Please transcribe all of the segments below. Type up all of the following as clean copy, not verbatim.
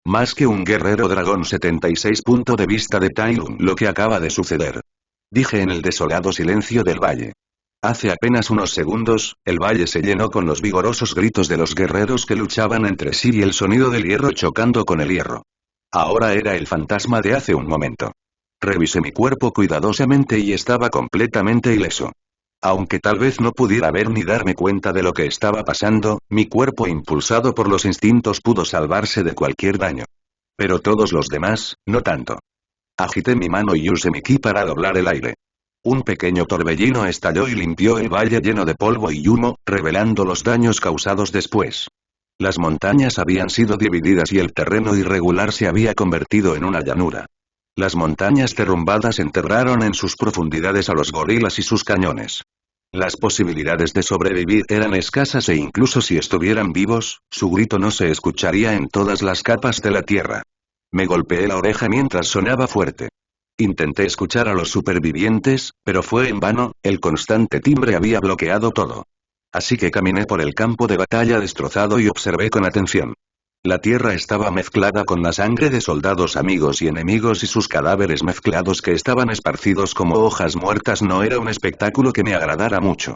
Más que un guerrero dragón 76. Punto de vista de Tai Lung. Lo que acaba de suceder. Dije en el desolado silencio del valle. Hace apenas unos segundos, el valle se llenó con los vigorosos gritos de los guerreros que luchaban entre sí y el sonido del hierro chocando con el hierro. Ahora era el fantasma de hace un momento. Revisé mi cuerpo cuidadosamente y estaba completamente ileso. Aunque tal vez no pudiera ver ni darme cuenta de lo que estaba pasando, mi cuerpo impulsado por los instintos pudo salvarse de cualquier daño. Pero todos los demás, no tanto. Agité mi mano y usé mi ki para doblar el aire. Un pequeño torbellino estalló y limpió el valle lleno de polvo y humo, revelando los daños causados después. Las montañas habían sido divididas y el terreno irregular se había convertido en una llanura. Las montañas derrumbadas enterraron en sus profundidades a los gorilas y sus cañones. Las posibilidades de sobrevivir eran escasas e incluso si estuvieran vivos, su grito no se escucharía en todas las capas de la tierra. Me golpeé la oreja mientras sonaba fuerte. Intenté escuchar a los supervivientes, pero fue en vano, el constante timbre había bloqueado todo. Así que caminé por el campo de batalla destrozado y observé con atención. La tierra estaba mezclada con la sangre de soldados amigos y enemigos y sus cadáveres mezclados que estaban esparcidos como hojas muertas no era un espectáculo que me agradara mucho.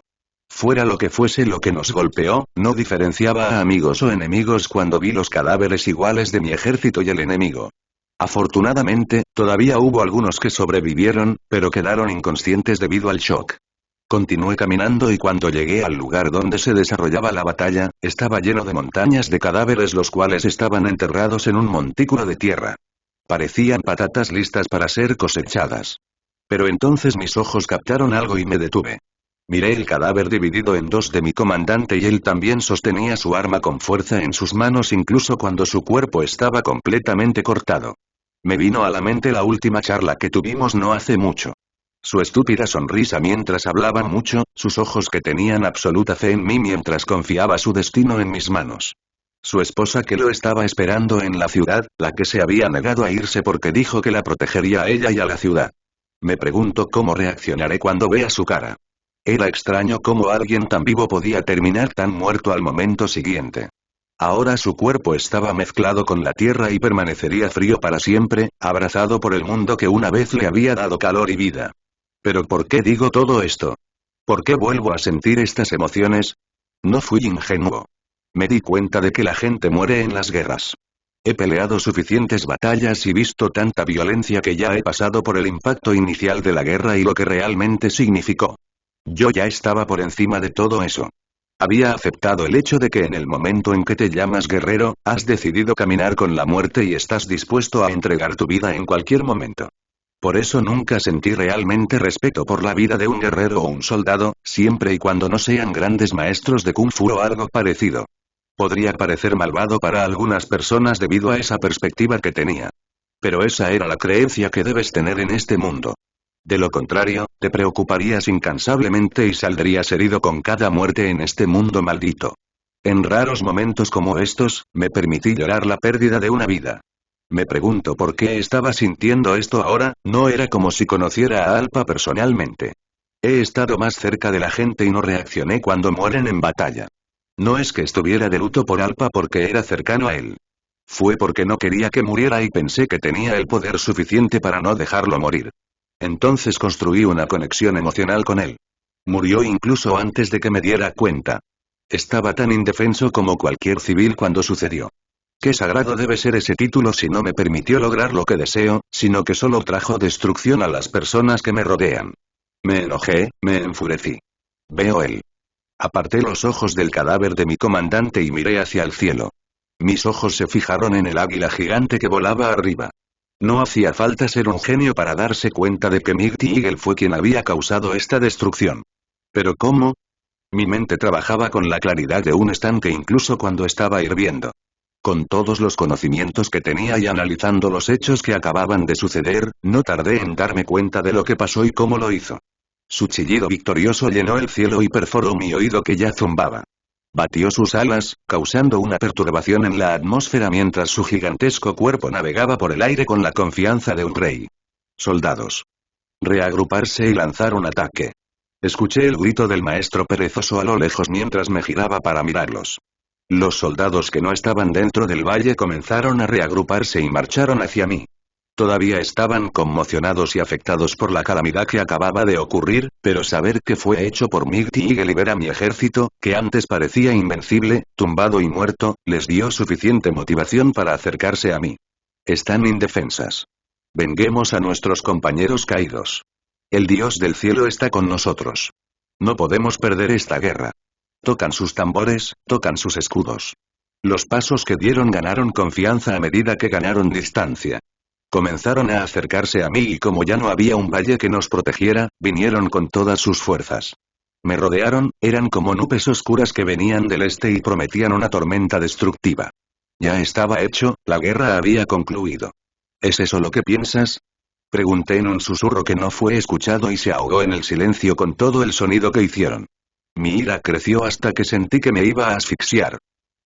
Fuera lo que fuese lo que nos golpeó, no diferenciaba a amigos o enemigos cuando vi los cadáveres iguales de mi ejército y el enemigo. Afortunadamente, todavía hubo algunos que sobrevivieron, pero quedaron inconscientes debido al shock. Continué caminando y cuando llegué al lugar donde se desarrollaba la batalla, estaba lleno de montañas de cadáveres los cuales estaban enterrados en un montículo de tierra. Parecían patatas listas para ser cosechadas. Pero entonces mis ojos captaron algo y me detuve. Miré el cadáver dividido en dos de mi comandante y él también sostenía su arma con fuerza en sus manos incluso cuando su cuerpo estaba completamente cortado. Me vino a la mente la última charla que tuvimos no hace mucho. Su estúpida sonrisa mientras hablaba mucho, sus ojos que tenían absoluta fe en mí mientras confiaba su destino en mis manos. Su esposa que lo estaba esperando en la ciudad, la que se había negado a irse porque dijo que la protegería a ella y a la ciudad. Me pregunto cómo reaccionaré cuando vea su cara. Era extraño cómo alguien tan vivo podía terminar tan muerto al momento siguiente. Ahora su cuerpo estaba mezclado con la tierra y permanecería frío para siempre, abrazado por el mundo que una vez le había dado calor y vida. ¿Pero por qué digo todo esto? ¿Por qué vuelvo a sentir estas emociones? No fui ingenuo. Me di cuenta de que la gente muere en las guerras. He peleado suficientes batallas y visto tanta violencia que ya he pasado por el impacto inicial de la guerra y lo que realmente significó. Yo ya estaba por encima de todo eso. Había aceptado el hecho de que en el momento en que te llamas guerrero, has decidido caminar con la muerte y estás dispuesto a entregar tu vida en cualquier momento. Por eso nunca sentí realmente respeto por la vida de un guerrero o un soldado, siempre y cuando no sean grandes maestros de Kung Fu o algo parecido. Podría parecer malvado para algunas personas debido a esa perspectiva que tenía. Pero esa era la creencia que debes tener en este mundo. De lo contrario, te preocuparías incansablemente y saldrías herido con cada muerte en este mundo maldito. En raros momentos como estos, me permití llorar la pérdida de una vida. Me pregunto por qué estaba sintiendo esto ahora, no era como si conociera a Alpa personalmente. He estado más cerca de la gente y no reaccioné cuando mueren en batalla. No es que estuviera de luto por Alpa porque era cercano a él. Fue porque no quería que muriera y pensé que tenía el poder suficiente para no dejarlo morir. Entonces construí una conexión emocional con él. Murió incluso antes de que me diera cuenta. Estaba tan indefenso como cualquier civil cuando sucedió. Qué sagrado debe ser ese título si no me permitió lograr lo que deseo, sino que solo trajo destrucción a las personas que me rodean. Me enojé, me enfurecí. Veo él. Aparté los ojos del cadáver de mi comandante y miré hacia el cielo. Mis ojos se fijaron en el águila gigante que volaba arriba. No hacía falta ser un genio para darse cuenta de que Mighty Eagle fue quien había causado esta destrucción. ¿Pero cómo? Mi mente trabajaba con la claridad de un estanque incluso cuando estaba hirviendo. Con todos los conocimientos que tenía y analizando los hechos que acababan de suceder, no tardé en darme cuenta de lo que pasó y cómo lo hizo. Su chillido victorioso llenó el cielo y perforó mi oído que ya zumbaba. Batió sus alas, causando una perturbación en la atmósfera mientras su gigantesco cuerpo navegaba por el aire con la confianza de un rey. Soldados. Reagruparse y lanzar un ataque. Escuché el grito del maestro perezoso a lo lejos mientras me giraba para mirarlos. Los soldados que no estaban dentro del valle comenzaron a reagruparse y marcharon hacia mí. Todavía estaban conmocionados y afectados por la calamidad que acababa de ocurrir, pero saber que fue hecho por Mighty Eagle y ver a mi ejército, que antes parecía invencible, tumbado y muerto, les dio suficiente motivación para acercarse a mí. Están indefensas. Venguemos a nuestros compañeros caídos. El Dios del cielo está con nosotros. No podemos perder esta guerra. Tocan sus tambores, tocan sus escudos. Los pasos que dieron ganaron confianza a medida que ganaron distancia. Comenzaron a acercarse a mí y como ya no había un valle que nos protegiera, vinieron con todas sus fuerzas. Me rodearon, eran como nubes oscuras que venían del este y prometían una tormenta destructiva. Ya estaba hecho, la guerra había concluido. ¿Es eso lo que piensas? Pregunté en un susurro que no fue escuchado y se ahogó en el silencio con todo el sonido que hicieron. Mi ira creció hasta que sentí que me iba a asfixiar.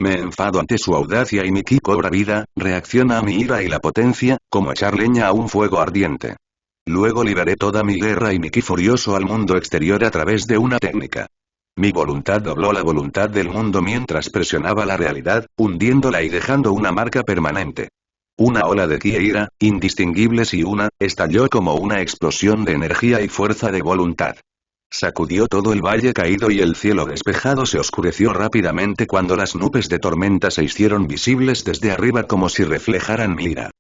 Me enfado ante su audacia y mi ki cobra vida, reacciona a mi ira y la potencia, como echar leña a un fuego ardiente. Luego liberé toda mi guerra y mi ki furioso al mundo exterior a través de una técnica. Mi voluntad dobló la voluntad del mundo mientras presionaba la realidad, hundiéndola y dejando una marca permanente. Una ola de ki e ira, indistinguibles y estalló como una explosión de energía y fuerza de voluntad. Sacudió todo el valle caído y el cielo despejado se oscureció rápidamente cuando las nubes de tormenta se hicieron visibles desde arriba como si reflejaran mi ira.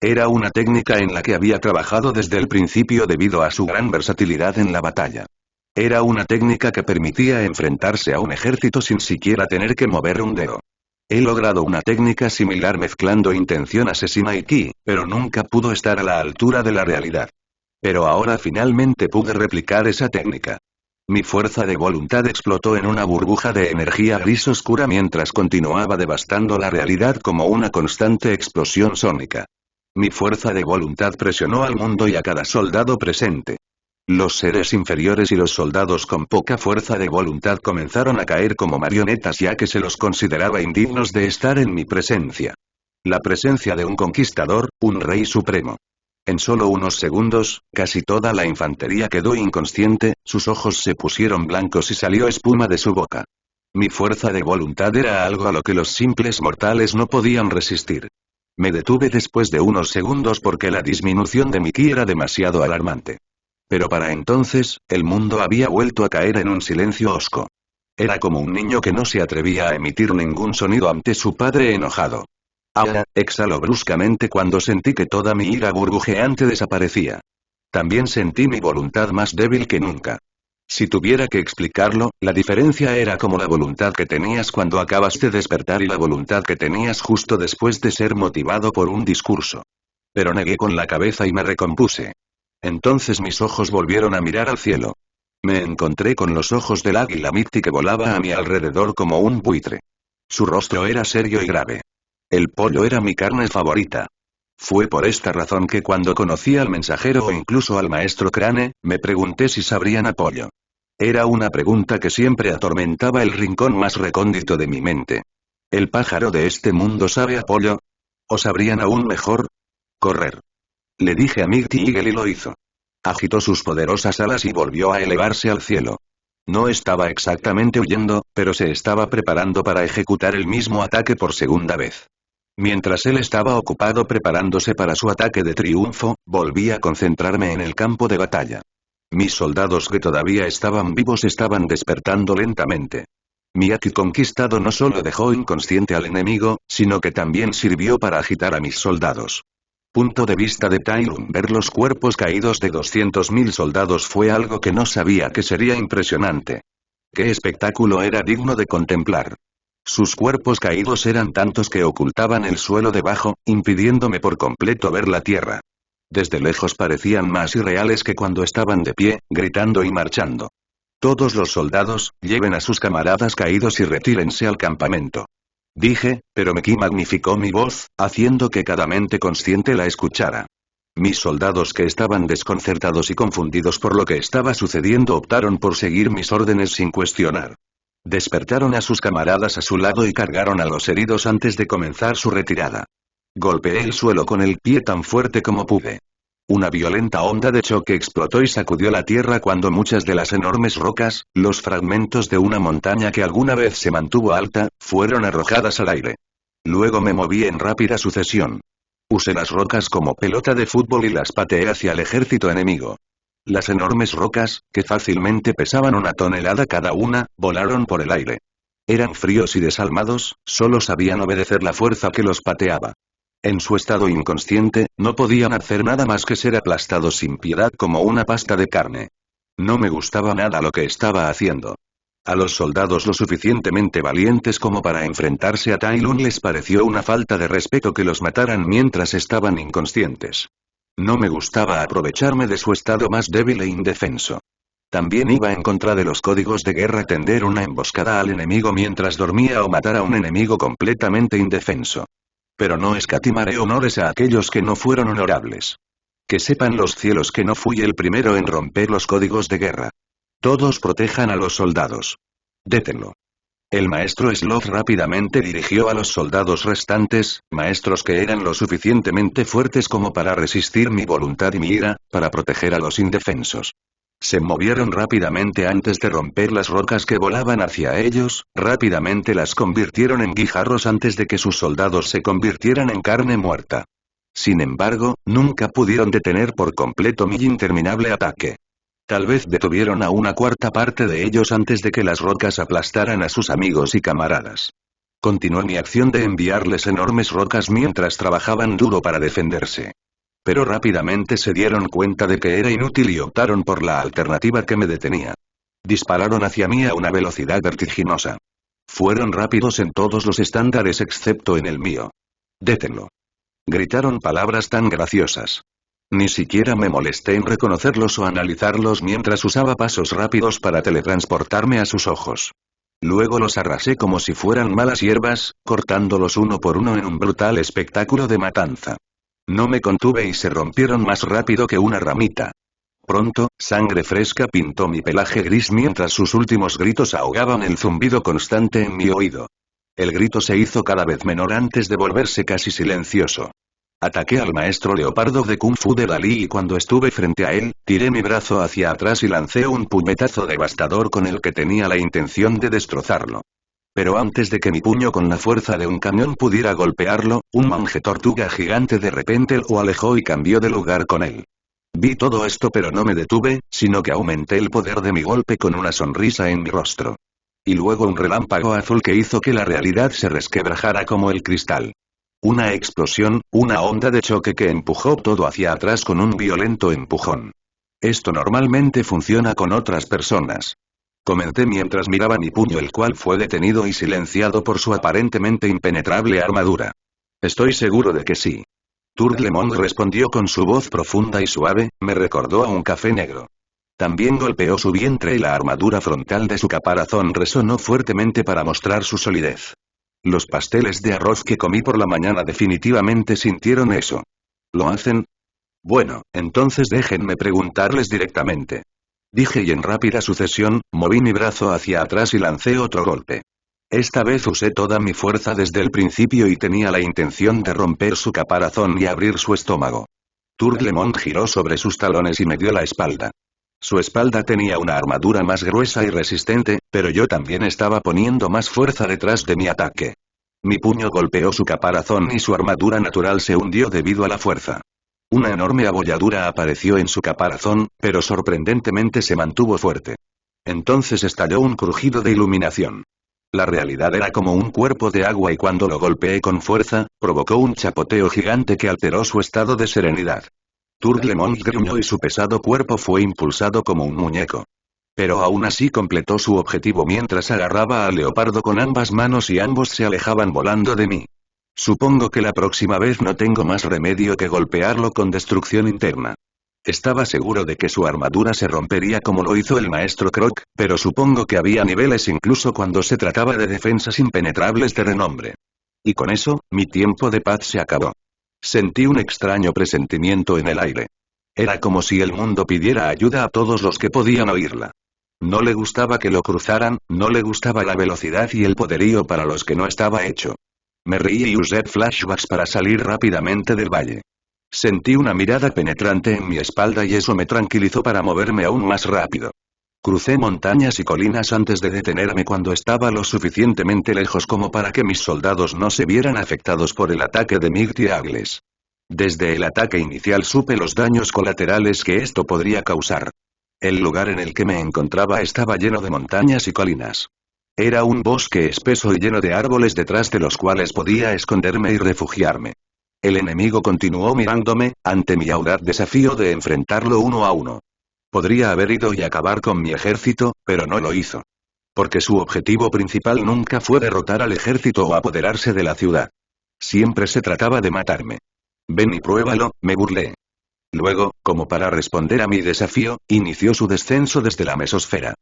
Era una técnica en la que había trabajado desde el principio debido a su gran versatilidad en la batalla. Era una técnica que permitía enfrentarse a un ejército sin siquiera tener que mover un dedo. He logrado una técnica similar mezclando intención asesina y ki, pero nunca pudo estar a la altura de la realidad. Pero ahora finalmente pude replicar esa técnica. Mi fuerza de voluntad explotó en una burbuja de energía gris oscura mientras continuaba devastando la realidad como una constante explosión sónica. Mi fuerza de voluntad presionó al mundo y a cada soldado presente. Los seres inferiores y los soldados con poca fuerza de voluntad comenzaron a caer como marionetas ya que se los consideraba indignos de estar en mi presencia. La presencia de un conquistador, un rey supremo. En solo unos segundos, casi toda la infantería quedó inconsciente, sus ojos se pusieron blancos y salió espuma de su boca. Mi fuerza de voluntad era algo a lo que los simples mortales no podían resistir. Me detuve después de unos segundos porque la disminución de mi ki era demasiado alarmante. Pero para entonces, el mundo había vuelto a caer en un silencio hosco. Era como un niño que no se atrevía a emitir ningún sonido ante su padre enojado. Exhaló bruscamente cuando sentí que toda mi ira burbujeante desaparecía. También sentí mi voluntad más débil que nunca. Si tuviera que explicarlo, la diferencia era como la voluntad que tenías cuando acabas de despertar y la voluntad que tenías justo después de ser motivado por un discurso. Pero negué con la cabeza y me recompuse. Entonces mis ojos volvieron a mirar al cielo. Me encontré con los ojos del águila Mighty que volaba a mi alrededor como un buitre. Su rostro era serio y grave. El pollo era mi carne favorita. Fue por esta razón que cuando conocí al mensajero o incluso al maestro Crane, me pregunté si sabrían a pollo. Era una pregunta que siempre atormentaba el rincón más recóndito de mi mente. ¿El pájaro de este mundo sabe a pollo? ¿O sabrían aún mejor? Correr. Le dije a Mighty Eagle y lo hizo. Agitó sus poderosas alas y volvió a elevarse al cielo. No estaba exactamente huyendo, pero se estaba preparando para ejecutar el mismo ataque por segunda vez. Mientras él estaba ocupado preparándose para su ataque de triunfo, volví a concentrarme en el campo de batalla. Mis soldados que todavía estaban vivos estaban despertando lentamente. Mi haki conquistado no solo dejó inconsciente al enemigo, sino que también sirvió para agitar a mis soldados. Punto de vista de Tai Lung. Ver los cuerpos caídos de 200.000 soldados fue algo que no sabía que sería impresionante. ¡Qué espectáculo era digno de contemplar! Sus cuerpos caídos eran tantos que ocultaban el suelo debajo, impidiéndome por completo ver la tierra. Desde lejos parecían más irreales que cuando estaban de pie, gritando y marchando. Todos los soldados, lleven a sus camaradas caídos y retírense al campamento. Dije, pero Meki magnificó mi voz, haciendo que cada mente consciente la escuchara. Mis soldados que estaban desconcertados y confundidos por lo que estaba sucediendo optaron por seguir mis órdenes sin cuestionar. Despertaron a sus camaradas a su lado y cargaron a los heridos antes de comenzar su retirada. Golpeé el suelo con el pie tan fuerte como pude. Una violenta onda de choque explotó y sacudió la tierra cuando muchas de las enormes rocas, los fragmentos de una montaña que alguna vez se mantuvo alta, fueron arrojadas al aire. Luego me moví en rápida sucesión. Usé las rocas como pelota de fútbol y las pateé hacia el ejército enemigo. Las enormes rocas, que fácilmente pesaban 1 tonelada cada una, volaron por el aire. Eran fríos y desalmados, solo sabían obedecer la fuerza que los pateaba. En su estado inconsciente, no podían hacer nada más que ser aplastados sin piedad como una pasta de carne. No me gustaba nada lo que estaba haciendo. A los soldados lo suficientemente valientes como para enfrentarse a Tai Lung les pareció una falta de respeto que los mataran mientras estaban inconscientes. No me gustaba aprovecharme de su estado más débil e indefenso. También iba en contra de los códigos de guerra tender una emboscada al enemigo mientras dormía o matar a un enemigo completamente indefenso. Pero no escatimaré honores a aquellos que no fueron honorables. Que sepan los cielos que no fui el primero en romper los códigos de guerra. Todos protejan a los soldados. Détenlo. El maestro Sloth rápidamente dirigió a los soldados restantes, maestros que eran lo suficientemente fuertes como para resistir mi voluntad y mi ira, para proteger a los indefensos. Se movieron rápidamente antes de romper las rocas que volaban hacia ellos, rápidamente las convirtieron en guijarros antes de que sus soldados se convirtieran en carne muerta. Sin embargo, nunca pudieron detener por completo mi interminable ataque. Tal vez detuvieron a 1/4 de ellos antes de que las rocas aplastaran a sus amigos y camaradas. Continué mi acción de enviarles enormes rocas mientras trabajaban duro para defenderse. Pero rápidamente se dieron cuenta de que era inútil y optaron por la alternativa que me detenía. Dispararon hacia mí a una velocidad vertiginosa. Fueron rápidos en todos los estándares excepto en el mío. «Détenlo». Gritaron palabras tan graciosas. Ni siquiera me molesté en reconocerlos o analizarlos mientras usaba pasos rápidos para teletransportarme a sus ojos. Luego los arrasé como si fueran malas hierbas, cortándolos uno por uno en un brutal espectáculo de matanza. No me contuve y se rompieron más rápido que una ramita. Pronto, sangre fresca pintó mi pelaje gris mientras sus últimos gritos ahogaban el zumbido constante en mi oído. El grito se hizo cada vez menor antes de volverse casi silencioso. Ataqué al maestro leopardo de Kung Fu de Dalí y cuando estuve frente a él, tiré mi brazo hacia atrás y lancé un puñetazo devastador con el que tenía la intención de destrozarlo. Pero antes de que mi puño con la fuerza de un cañón pudiera golpearlo, un monje tortuga gigante de repente lo alejó y cambió de lugar con él. Vi todo esto pero no me detuve, sino que aumenté el poder de mi golpe con una sonrisa en mi rostro. Y luego un relámpago azul que hizo que la realidad se resquebrajara como el cristal. Una explosión, una onda de choque que empujó todo hacia atrás con un violento empujón. Esto normalmente funciona con otras personas. Comenté mientras miraba mi puño, el cual fue detenido y silenciado por su aparentemente impenetrable armadura. Estoy seguro de que sí. Turtlemon respondió con su voz profunda y suave, me recordó a un café negro. También golpeó su vientre y la armadura frontal de su caparazón resonó fuertemente para mostrar su solidez. Los pasteles de arroz que comí por la mañana definitivamente sintieron eso. ¿Lo hacen? Bueno, entonces déjenme preguntarles directamente. Dije y en rápida sucesión, moví mi brazo hacia atrás y lancé otro golpe. Esta vez usé toda mi fuerza desde el principio y tenía la intención de romper su caparazón y abrir su estómago. Turtlemon giró sobre sus talones y me dio la espalda. Su espalda tenía una armadura más gruesa y resistente, pero yo también estaba poniendo más fuerza detrás de mi ataque. Mi puño golpeó su caparazón y su armadura natural se hundió debido a la fuerza. Una enorme abolladura apareció en su caparazón, pero sorprendentemente se mantuvo fuerte. Entonces estalló un crujido de iluminación. La realidad era como un cuerpo de agua y cuando lo golpeé con fuerza, provocó un chapoteo gigante que alteró su estado de serenidad. Turtlemon gruñó y su pesado cuerpo fue impulsado como un muñeco. Pero aún así completó su objetivo mientras agarraba al leopardo con ambas manos y ambos se alejaban volando de mí. Supongo que la próxima vez no tengo más remedio que golpearlo con destrucción interna. Estaba seguro de que su armadura se rompería como lo hizo el maestro Croc, pero supongo que había niveles incluso cuando se trataba de defensas impenetrables de renombre. Y con eso, mi tiempo de paz se acabó. Sentí un extraño presentimiento en el aire. Era como si el mundo pidiera ayuda a todos los que podían oírla. No le gustaba que lo cruzaran, no le gustaba la velocidad y el poderío para los que no estaba hecho. Me reí y usé flashbacks para salir rápidamente del valle. Sentí una mirada penetrante en mi espalda y eso me tranquilizó para moverme aún más rápido. Crucé montañas y colinas antes de detenerme cuando estaba lo suficientemente lejos como para que mis soldados no se vieran afectados por el ataque de Migtiagles. Desde el ataque inicial supe los daños colaterales que esto podría causar. El lugar en el que me encontraba estaba lleno de montañas y colinas. Era un bosque espeso y lleno de árboles detrás de los cuales podía esconderme y refugiarme. El enemigo continuó mirándome, ante mi audaz desafío de enfrentarlo uno a uno. Podría haber ido y acabar con mi ejército, pero no lo hizo. Porque su objetivo principal nunca fue derrotar al ejército o apoderarse de la ciudad. Siempre se trataba de matarme. Ven y pruébalo, me burlé. Luego, como para responder a mi desafío, inició su descenso desde la mesosfera.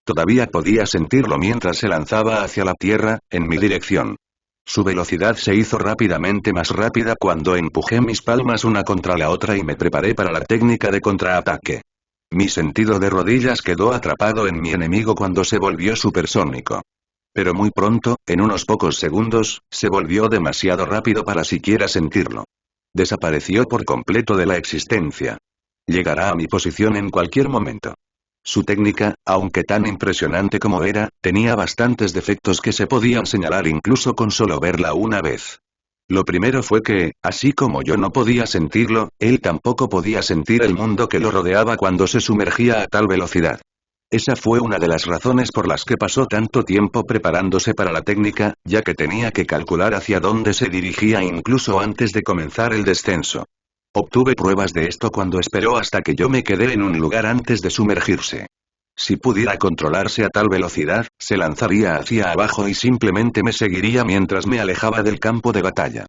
Todavía podía sentirlo mientras se lanzaba hacia la Tierra, en mi dirección. Su velocidad se hizo rápidamente más rápida cuando empujé mis palmas una contra la otra y me preparé para la técnica de contraataque. Mi sentido de rodillas quedó atrapado en mi enemigo cuando se volvió supersónico. Pero muy pronto, en unos pocos segundos, se volvió demasiado rápido para siquiera sentirlo. Desapareció por completo de la existencia. Llegará a mi posición en cualquier momento. Su técnica, aunque tan impresionante como era, tenía bastantes defectos que se podían señalar incluso con solo verla una vez. Lo primero fue que, así como yo no podía sentirlo, él tampoco podía sentir el mundo que lo rodeaba cuando se sumergía a tal velocidad. Esa fue una de las razones por las que pasó tanto tiempo preparándose para la técnica, ya que tenía que calcular hacia dónde se dirigía incluso antes de comenzar el descenso. Obtuve pruebas de esto cuando esperó hasta que yo me quedé en un lugar antes de sumergirse. Si pudiera controlarse a tal velocidad, se lanzaría hacia abajo y simplemente me seguiría mientras me alejaba del campo de batalla.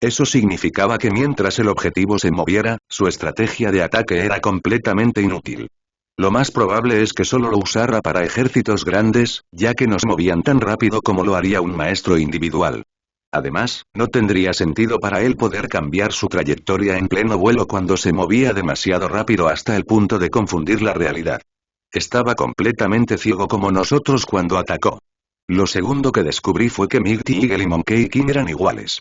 Eso significaba que mientras el objetivo se moviera, su estrategia de ataque era completamente inútil. Lo más probable es que solo lo usara para ejércitos grandes, ya que no se movían tan rápido como lo haría un maestro individual. Además, no tendría sentido para él poder cambiar su trayectoria en pleno vuelo cuando se movía demasiado rápido hasta el punto de confundir la realidad. Estaba completamente ciego como nosotros cuando atacó. Lo segundo que descubrí fue que Mighty Eagle y Monkey King eran iguales.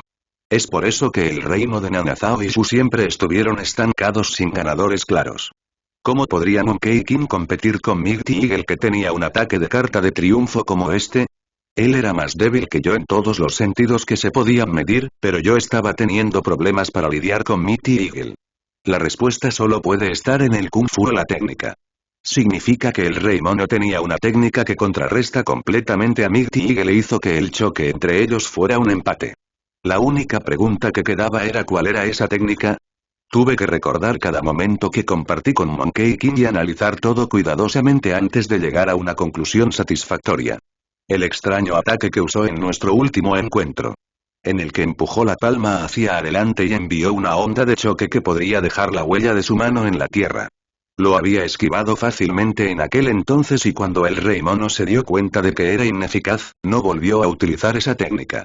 Es por eso que el reino de Nanazao y Shu siempre estuvieron estancados sin ganadores claros. ¿Cómo podría Monkey King competir con Mighty Eagle que tenía un ataque de carta de triunfo como este? Él era más débil que yo en todos los sentidos que se podían medir, pero yo estaba teniendo problemas para lidiar con Mighty Eagle. La respuesta solo puede estar en el Kung Fu o la técnica. Significa que el Rey Mono tenía una técnica que contrarresta completamente a Mighty Eagle e hizo que el choque entre ellos fuera un empate. La única pregunta que quedaba era ¿cuál era esa técnica? Tuve que recordar cada momento que compartí con Monkey King y analizar todo cuidadosamente antes de llegar a una conclusión satisfactoria. El extraño ataque que usó en nuestro último encuentro. En el que empujó la palma hacia adelante y envió una onda de choque que podría dejar la huella de su mano en la tierra. Lo había esquivado fácilmente en aquel entonces y cuando el Rey Mono se dio cuenta de que era ineficaz, no volvió a utilizar esa técnica.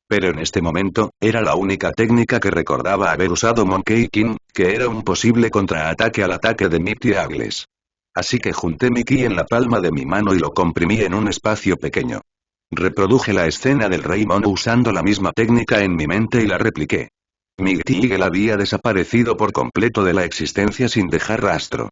Pero en este momento, era la única técnica que recordaba haber usado Monkey King, que era un posible contraataque al ataque de Mighty Eagles. Así que junté mi ki en la palma de mi mano y lo comprimí en un espacio pequeño. Reproduje la escena del Rey Mono usando la misma técnica en mi mente y la repliqué. Mighty Eagle había desaparecido por completo de la existencia sin dejar rastro.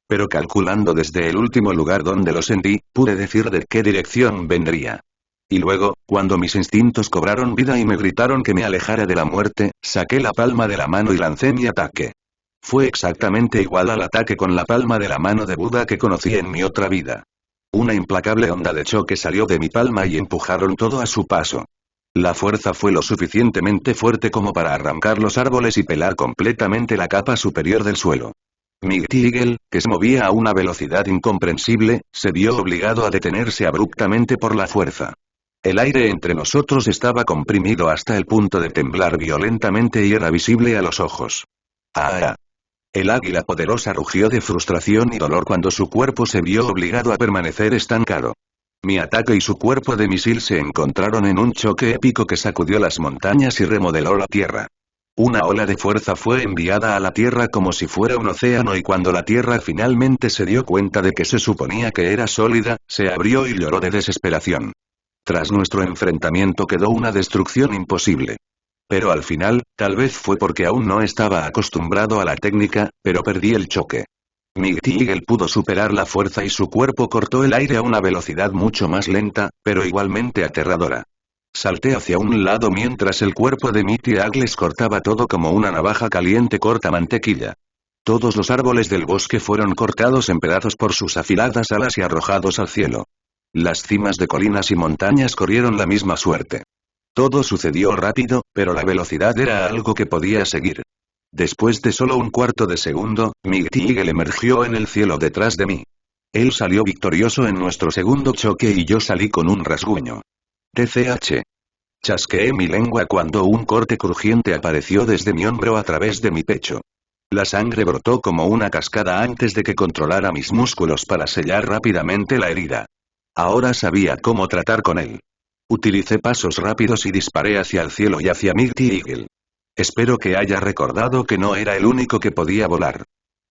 Pero calculando desde el último lugar donde lo sentí, pude decir de qué dirección vendría. Y luego, cuando mis instintos cobraron vida y me gritaron que me alejara de la muerte, saqué la palma de la mano y lancé mi ataque. Fue exactamente igual al ataque con la palma de la mano de Buda que conocí en mi otra vida. Una implacable onda de choque salió de mi palma y empujaron todo a su paso. La fuerza fue lo suficientemente fuerte como para arrancar los árboles y pelar completamente la capa superior del suelo. Mighty Eagle, que se movía a una velocidad incomprensible, se vio obligado a detenerse abruptamente por la fuerza. El aire entre nosotros estaba comprimido hasta el punto de temblar violentamente y era visible a los ojos. ¡Ah! El águila poderosa rugió de frustración y dolor cuando su cuerpo se vio obligado a permanecer estancado. Mi ataque y su cuerpo de misil se encontraron en un choque épico que sacudió las montañas y remodeló la tierra. Una ola de fuerza fue enviada a la tierra como si fuera un océano y cuando la tierra finalmente se dio cuenta de que se suponía que era sólida, se abrió y lloró de desesperación. Tras nuestro enfrentamiento quedó una destrucción imposible. Pero al final, tal vez fue porque aún no estaba acostumbrado a la técnica, pero perdí el choque. Mighty Eagle pudo superar la fuerza y su cuerpo cortó el aire a una velocidad mucho más lenta, pero igualmente aterradora. Salté hacia un lado mientras el cuerpo de Mighty Eagle cortaba todo como una navaja caliente corta mantequilla. Todos los árboles del bosque fueron cortados en pedazos por sus afiladas alas y arrojados al cielo. Las cimas de colinas y montañas corrieron la misma suerte. Todo sucedió rápido, pero la velocidad era algo que podía seguir. Después de solo un cuarto de segundo, Mighty Eagle emergió en el cielo detrás de mí. Él salió victorioso en nuestro segundo choque y yo salí con un rasguño. TCH. Chasqueé mi lengua cuando un corte crujiente apareció desde mi hombro a través de mi pecho. La sangre brotó como una cascada antes de que controlara mis músculos para sellar rápidamente la herida. Ahora sabía cómo tratar con él. Utilicé pasos rápidos y disparé hacia el cielo y hacia Mighty Eagle. Espero que haya recordado que no era el único que podía volar.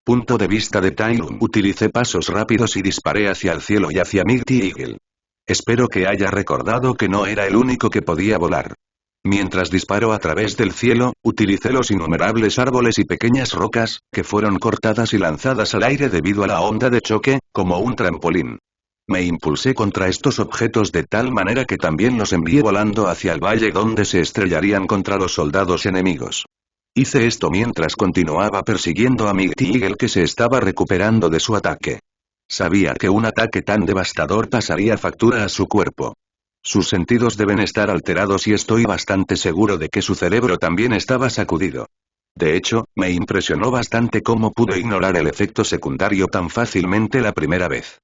Punto de vista de Tai Lung. Utilicé pasos rápidos y disparé hacia el cielo y hacia Mighty Eagle. Espero que haya recordado que no era el único que podía volar. Mientras disparó a través del cielo, utilicé los innumerables árboles y pequeñas rocas, que fueron cortadas y lanzadas al aire debido a la onda de choque, como un trampolín. Me impulsé contra estos objetos de tal manera que también los envié volando hacia el valle donde se estrellarían contra los soldados enemigos. Hice esto mientras continuaba persiguiendo a Mighty Eagle que se estaba recuperando de su ataque. Sabía que un ataque tan devastador pasaría factura a su cuerpo. Sus sentidos deben estar alterados y estoy bastante seguro de que su cerebro también estaba sacudido. De hecho, me impresionó bastante cómo pudo ignorar el efecto secundario tan fácilmente la primera vez.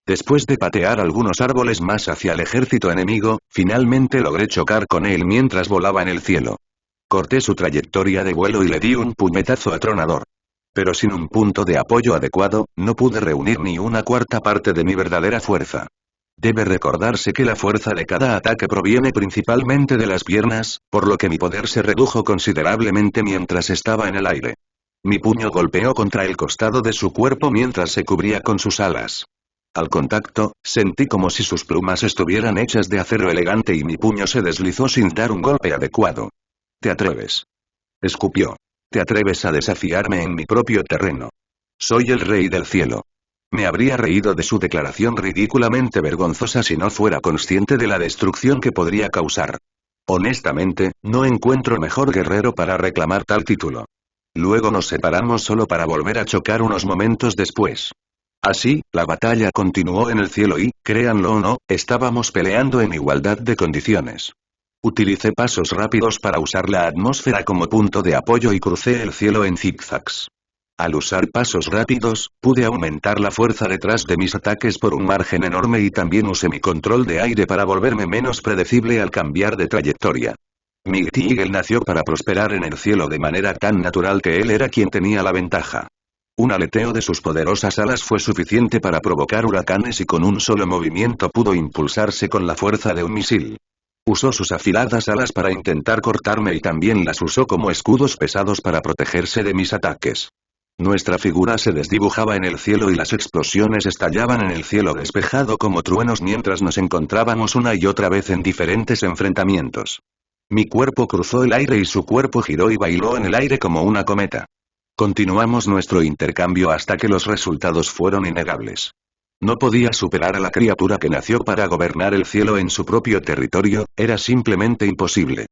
Después de patear algunos árboles más hacia el ejército enemigo, finalmente logré chocar con él mientras volaba en el cielo. Corté su trayectoria de vuelo y le di un puñetazo atronador. Pero sin un punto de apoyo adecuado, no pude reunir ni una cuarta parte de mi verdadera fuerza. Debe recordarse que la fuerza de cada ataque proviene principalmente de las piernas, por lo que mi poder se redujo considerablemente mientras estaba en el aire. Mi puño golpeó contra el costado de su cuerpo mientras se cubría con sus alas. Al contacto, sentí como si sus plumas estuvieran hechas de acero elegante y mi puño se deslizó sin dar un golpe adecuado. ¿Te atreves? Escupió. ¿Te atreves a desafiarme en mi propio terreno? Soy el rey del cielo. Me habría reído de su declaración ridículamente vergonzosa si no fuera consciente de la destrucción que podría causar. Honestamente, no encuentro mejor guerrero para reclamar tal título. Luego nos separamos solo para volver a chocar unos momentos después. Así, la batalla continuó en el cielo y, créanlo o no, estábamos peleando en igualdad de condiciones. Utilicé pasos rápidos para usar la atmósfera como punto de apoyo y crucé el cielo en zigzags. Al usar pasos rápidos, pude aumentar la fuerza detrás de mis ataques por un margen enorme y también usé mi control de aire para volverme menos predecible al cambiar de trayectoria. Mighty Eagle nació para prosperar en el cielo de manera tan natural que él era quien tenía la ventaja. Un aleteo de sus poderosas alas fue suficiente para provocar huracanes y con un solo movimiento pudo impulsarse con la fuerza de un misil. Usó sus afiladas alas para intentar cortarme y también las usó como escudos pesados para protegerse de mis ataques. Nuestra figura se desdibujaba en el cielo y las explosiones estallaban en el cielo despejado como truenos mientras nos encontrábamos una y otra vez en diferentes enfrentamientos. Mi cuerpo cruzó el aire y su cuerpo giró y bailó en el aire como una cometa. Continuamos nuestro intercambio hasta que los resultados fueron innegables. No podía superar a la criatura que nació para gobernar el cielo en su propio territorio, era simplemente imposible.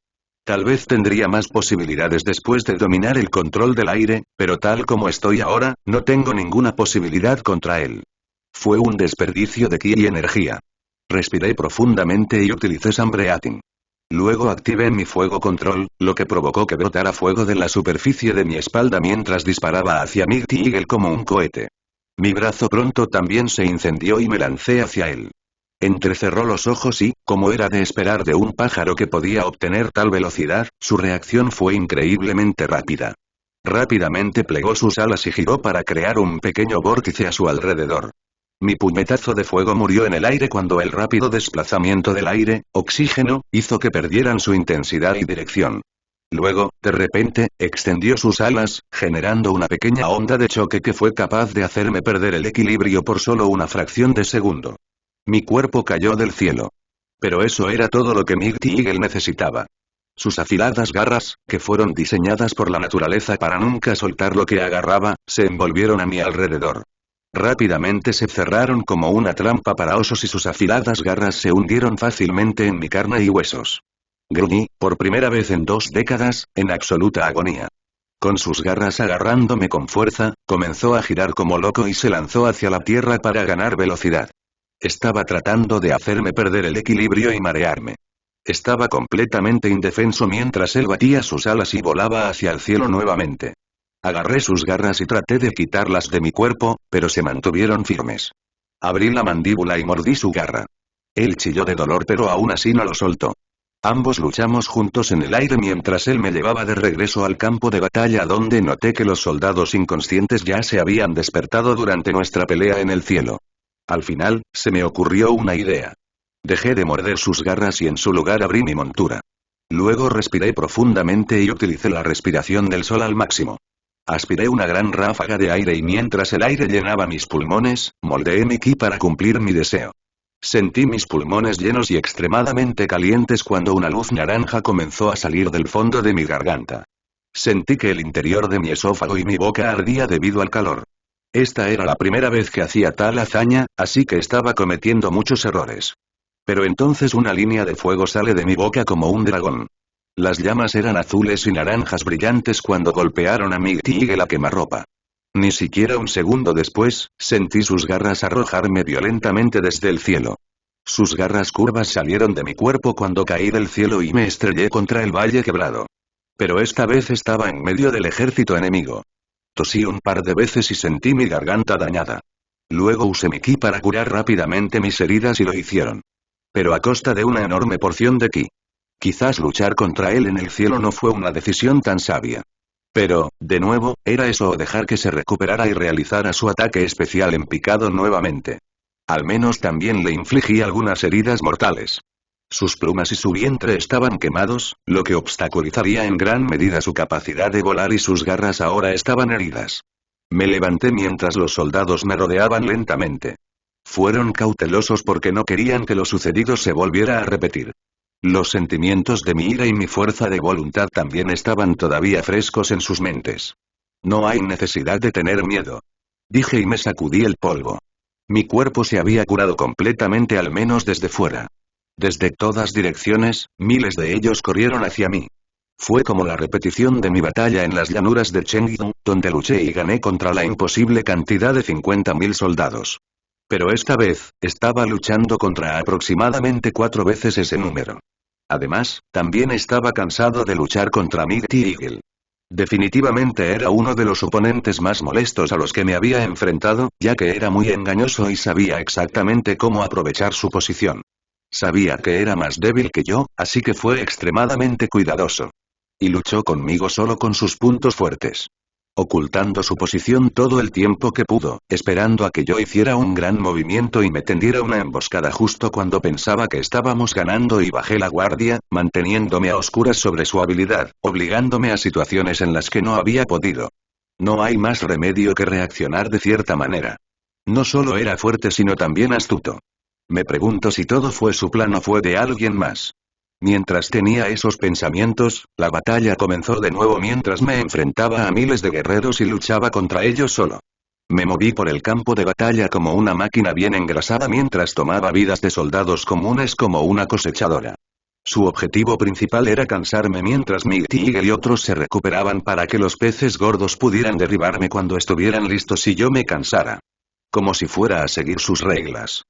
Tal vez tendría más posibilidades después de dominar el control del aire, pero tal como estoy ahora, no tengo ninguna posibilidad contra él. Fue un desperdicio de ki y energía. Respiré profundamente y utilicé Sambreating. Luego activé mi fuego control, lo que provocó que brotara fuego de la superficie de mi espalda mientras disparaba hacia Mighty Eagle como un cohete. Mi brazo pronto también se incendió y me lancé hacia él. Entrecerró los ojos y, como era de esperar de un pájaro que podía obtener tal velocidad, su reacción fue increíblemente rápida. Rápidamente plegó sus alas y giró para crear un pequeño vórtice a su alrededor. Mi puñetazo de fuego murió en el aire cuando el rápido desplazamiento del aire, oxígeno, hizo que perdieran su intensidad y dirección. Luego, de repente, extendió sus alas, generando una pequeña onda de choque que fue capaz de hacerme perder el equilibrio por solo una fracción de segundo. Mi cuerpo cayó del cielo. Pero eso era todo lo que Mighty Eagle necesitaba. Sus afiladas garras, que fueron diseñadas por la naturaleza para nunca soltar lo que agarraba, se envolvieron a mi alrededor. Rápidamente se cerraron como una trampa para osos y sus afiladas garras se hundieron fácilmente en mi carne y huesos. Gruñí, por primera vez en 2 décadas, en absoluta agonía. Con sus garras agarrándome con fuerza, comenzó a girar como loco y se lanzó hacia la tierra para ganar velocidad. Estaba tratando de hacerme perder el equilibrio y marearme. Estaba completamente indefenso mientras él batía sus alas y volaba hacia el cielo nuevamente. Agarré sus garras y traté de quitarlas de mi cuerpo, pero se mantuvieron firmes. Abrí la mandíbula y mordí su garra. Él chilló de dolor pero aún así no lo soltó. Ambos luchamos juntos en el aire mientras él me llevaba de regreso al campo de batalla donde noté que los soldados inconscientes ya se habían despertado durante nuestra pelea en el cielo. Al final, se me ocurrió una idea. Dejé de morder sus garras y en su lugar abrí mi montura. Luego respiré profundamente y utilicé la respiración del sol al máximo. Aspiré una gran ráfaga de aire y mientras el aire llenaba mis pulmones, moldeé mi ki para cumplir mi deseo. Sentí mis pulmones llenos y extremadamente calientes cuando una luz naranja comenzó a salir del fondo de mi garganta. Sentí que el interior de mi esófago y mi boca ardía debido al calor. Esta era la primera vez que hacía tal hazaña, así que estaba cometiendo muchos errores. Pero entonces una línea de fuego sale de mi boca como un dragón. Las llamas eran azules y naranjas brillantes cuando golpearon a mi tigre a quemarropa. Ni siquiera un segundo después, sentí sus garras arrojarme violentamente desde el cielo. Sus garras curvas salieron de mi cuerpo cuando caí del cielo y me estrellé contra el valle quebrado. Pero esta vez estaba en medio del ejército enemigo. Tosí un par de veces y sentí mi garganta dañada. Luego usé mi ki para curar rápidamente mis heridas y lo hicieron. Pero a costa de una enorme porción de ki. Quizás luchar contra él en el cielo no fue una decisión tan sabia. Pero, de nuevo, era eso o dejar que se recuperara y realizara su ataque especial en picado nuevamente. Al menos también le infligí algunas heridas mortales. Sus plumas y su vientre estaban quemados, lo que obstaculizaría en gran medida su capacidad de volar y sus garras ahora estaban heridas. Me levanté mientras los soldados me rodeaban lentamente. Fueron cautelosos porque no querían que lo sucedido se volviera a repetir. Los sentimientos de mi ira y mi fuerza de voluntad también estaban todavía frescos en sus mentes. No hay necesidad de tener miedo. Dije y me sacudí el polvo. Mi cuerpo se había curado completamente al menos desde fuera. Desde todas direcciones, miles de ellos corrieron hacia mí. Fue como la repetición de mi batalla en las llanuras de Chengdu, donde luché y gané contra la imposible cantidad de 50.000 soldados. Pero esta vez, estaba luchando contra aproximadamente 4 veces ese número. Además, también estaba cansado de luchar contra Mighty Eagle. Definitivamente era uno de los oponentes más molestos a los que me había enfrentado, ya que era muy engañoso y sabía exactamente cómo aprovechar su posición. Sabía que era más débil que yo, así que fue extremadamente cuidadoso. Y luchó conmigo solo con sus puntos fuertes. Ocultando su posición todo el tiempo que pudo, esperando a que yo hiciera un gran movimiento y me tendiera una emboscada justo cuando pensaba que estábamos ganando y bajé la guardia, manteniéndome a oscuras sobre su habilidad, obligándome a situaciones en las que no había podido. No hay más remedio que reaccionar de cierta manera. No solo era fuerte sino también astuto. Me pregunto si todo fue su plan o fue de alguien más. Mientras tenía esos pensamientos, la batalla comenzó de nuevo mientras me enfrentaba a miles de guerreros y luchaba contra ellos solo. Me moví por el campo de batalla como una máquina bien engrasada mientras tomaba vidas de soldados comunes como una cosechadora. Su objetivo principal era cansarme mientras Mighty Eagle y otros se recuperaban para que los peces gordos pudieran derribarme cuando estuvieran listos y yo me cansara. Como si fuera a seguir sus reglas.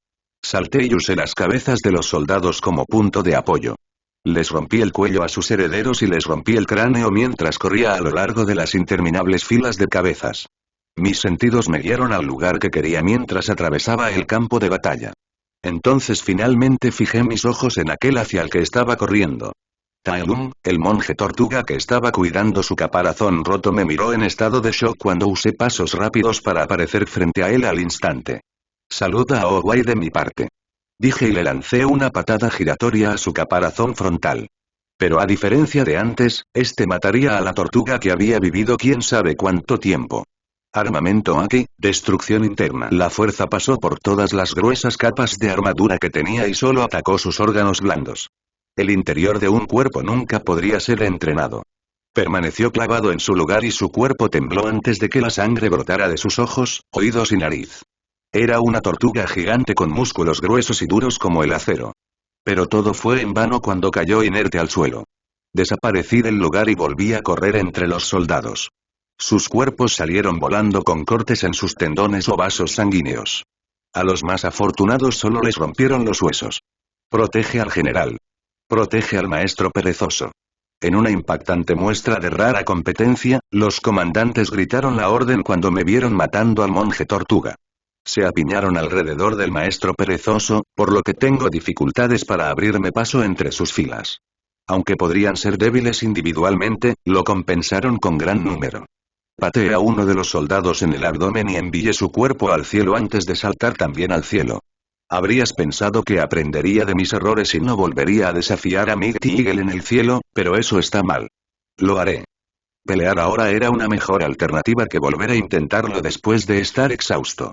Salté y usé las cabezas de los soldados como punto de apoyo. Les rompí el cuello a sus herederos y les rompí el cráneo mientras corría a lo largo de las interminables filas de cabezas. Mis sentidos me guiaron al lugar que quería mientras atravesaba el campo de batalla. Entonces finalmente fijé mis ojos en aquel hacia el que estaba corriendo. Tai Lung, el monje tortuga que estaba cuidando su caparazón roto me miró en estado de shock cuando usé pasos rápidos para aparecer frente a él al instante. Saluda a Owai de mi parte. Dije y le lancé una patada giratoria a su caparazón frontal. Pero a diferencia de antes, este mataría a la tortuga que había vivido quién sabe cuánto tiempo. Armamento aquí, destrucción interna. La fuerza pasó por todas las gruesas capas de armadura que tenía y solo atacó sus órganos blandos. El interior de un cuerpo nunca podría ser entrenado. Permaneció clavado en su lugar y su cuerpo tembló antes de que la sangre brotara de sus ojos, oídos y nariz. Era una tortuga gigante con músculos gruesos y duros como el acero. Pero todo fue en vano cuando cayó inerte al suelo. Desaparecí del lugar y volví a correr entre los soldados. Sus cuerpos salieron volando con cortes en sus tendones o vasos sanguíneos. A los más afortunados solo les rompieron los huesos. Protege al general. Protege al maestro perezoso. En una impactante muestra de rara competencia, los comandantes gritaron la orden cuando me vieron matando al monje tortuga. Se apiñaron alrededor del maestro perezoso, por lo que tengo dificultades para abrirme paso entre sus filas. Aunque podrían ser débiles individualmente, lo compensaron con gran número. Pateé a uno de los soldados en el abdomen y envié su cuerpo al cielo antes de saltar también al cielo. Habrías pensado que aprendería de mis errores y no volvería a desafiar a Mighty Eagle en el cielo, pero eso está mal. Lo haré. Pelear ahora era una mejor alternativa que volver a intentarlo después de estar exhausto.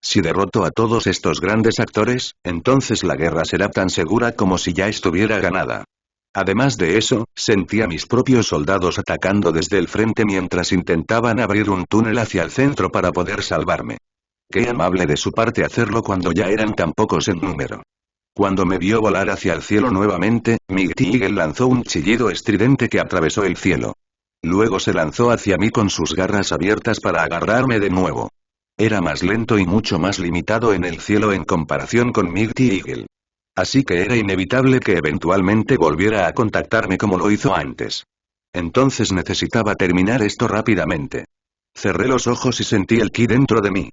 Si derroto a todos estos grandes actores, entonces la guerra será tan segura como si ya estuviera ganada. Además de eso, sentí a mis propios soldados atacando desde el frente mientras intentaban abrir un túnel hacia el centro para poder salvarme. Qué amable de su parte hacerlo cuando ya eran tan pocos en número. Cuando me vio volar hacia el cielo nuevamente, Mighty Eagle lanzó un chillido estridente que atravesó el cielo. Luego se lanzó hacia mí con sus garras abiertas para agarrarme de nuevo. Era más lento y mucho más limitado en el cielo en comparación con Mighty Eagle. Así que era inevitable que eventualmente volviera a contactarme como lo hizo antes. Entonces necesitaba terminar esto rápidamente. Cerré los ojos y sentí el ki dentro de mí.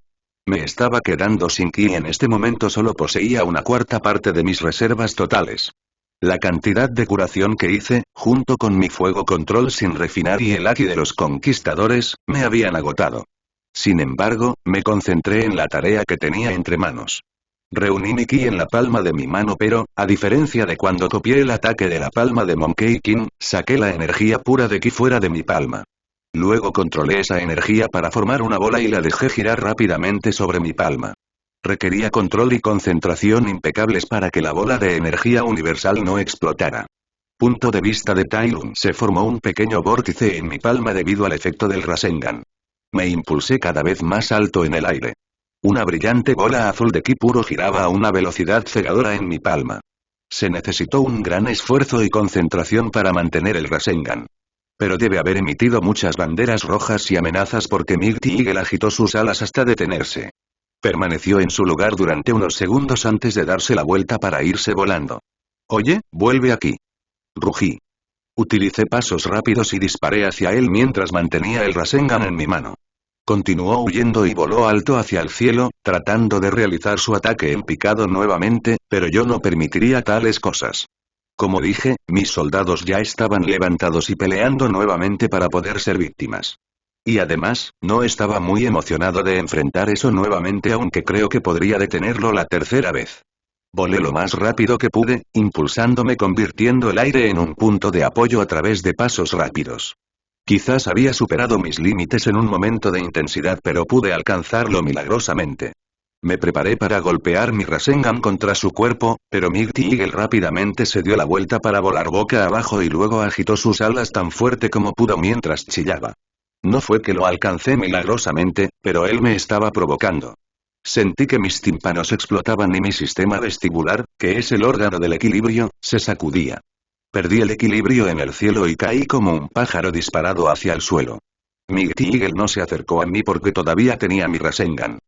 Me estaba quedando sin ki y en este momento solo poseía una cuarta parte de mis reservas totales. La cantidad de curación que hice, junto con mi fuego control sin refinar y el haki de los conquistadores, me habían agotado. Sin embargo, me concentré en la tarea que tenía entre manos. Reuní mi ki en la palma de mi mano pero, a diferencia de cuando copié el ataque de la palma de Monkey King, saqué la energía pura de ki fuera de mi palma. Luego controlé esa energía para formar una bola y la dejé girar rápidamente sobre mi palma. Requería control y concentración impecables para que la bola de energía universal no explotara. Punto de vista de Tai Lung. Se formó un pequeño vórtice en mi palma debido al efecto del Rasengan. Me impulsé cada vez más alto en el aire. Una brillante bola azul de ki puro giraba a una velocidad cegadora en mi palma. Se necesitó un gran esfuerzo y concentración para mantener el Rasengan. Pero debe haber emitido muchas banderas rojas y amenazas porque Mighty Eagle agitó sus alas hasta detenerse. Permaneció en su lugar durante unos segundos antes de darse la vuelta para irse volando. Oye, vuelve aquí. Rugí. Utilicé pasos rápidos y disparé hacia él mientras mantenía el Rasengan en mi mano. Continuó huyendo y voló alto hacia el cielo, tratando de realizar su ataque en picado nuevamente, pero yo no permitiría tales cosas. Como dije, mis soldados ya estaban levantados y peleando nuevamente para poder ser víctimas. Y además, no estaba muy emocionado de enfrentar eso nuevamente aunque creo que podría detenerlo la tercera vez. Volé lo más rápido que pude, impulsándome convirtiendo el aire en un punto de apoyo a través de pasos rápidos. Quizás había superado mis límites en un momento de intensidad pero pude alcanzarlo milagrosamente. Me preparé para golpear mi Rasengan contra su cuerpo, pero Mighty Eagle rápidamente se dio la vuelta para volar boca abajo y luego agitó sus alas tan fuerte como pudo mientras chillaba. No fue que lo alcancé milagrosamente, pero él me estaba provocando. Sentí que mis tímpanos explotaban y mi sistema vestibular, que es el órgano del equilibrio, se sacudía. Perdí el equilibrio en el cielo y caí como un pájaro disparado hacia el suelo. Mighty Eagle no se acercó a mí porque todavía tenía mi Rasengan.